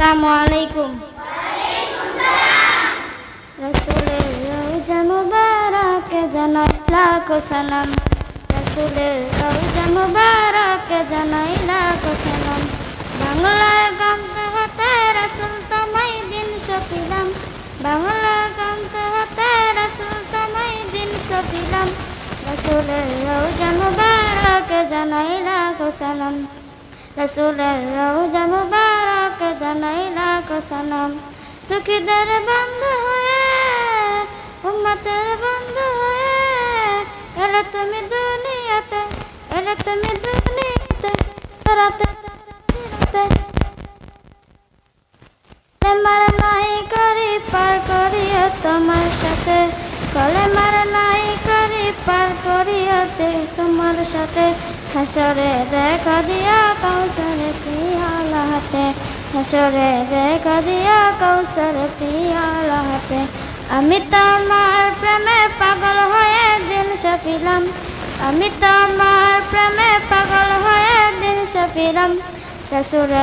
আসসালামু আলাইকুম। রসুলের রওজা মুবারকে জানাই লাখো সালাম। রসুলের রওজা মুবারকে জানাই লাখো সালাম। বাংলার গ্রন্থ হতে রসুল তোমায় দিন সপিলাম। বাংলার গ্রন্থ হতে রসুল তোমায় দিন সপিলাম। রসুলের রওজা মুবারকে জানাই লাখো সালাম। রসুলের রওজা মুবারকে জানাই লাখো সালাম। দুঃখীদের বন্ধু হয়ে উম্মতের বন্ধু হয়ে এলে তুমি দুনিয়াতে, এলে তুমি দুনিয়াতে রাতে কলেমার নাই করি পার করিও তোমার সাথে। কলেমার নাই করি পার করিওতে তোমার সাথে। হাসরে দেখা দিয়া কাউসারে পিয়ালা হাতে। হাসরে দেখা দিয়া কাউসারে পিয়ালা হাতে। আমি তোমার প্রেমে পাগল হয়ে দিন সপিলাম। আমি তোমার প্রেমে পাগল হয়ে দিন সপিলাম। রসুলের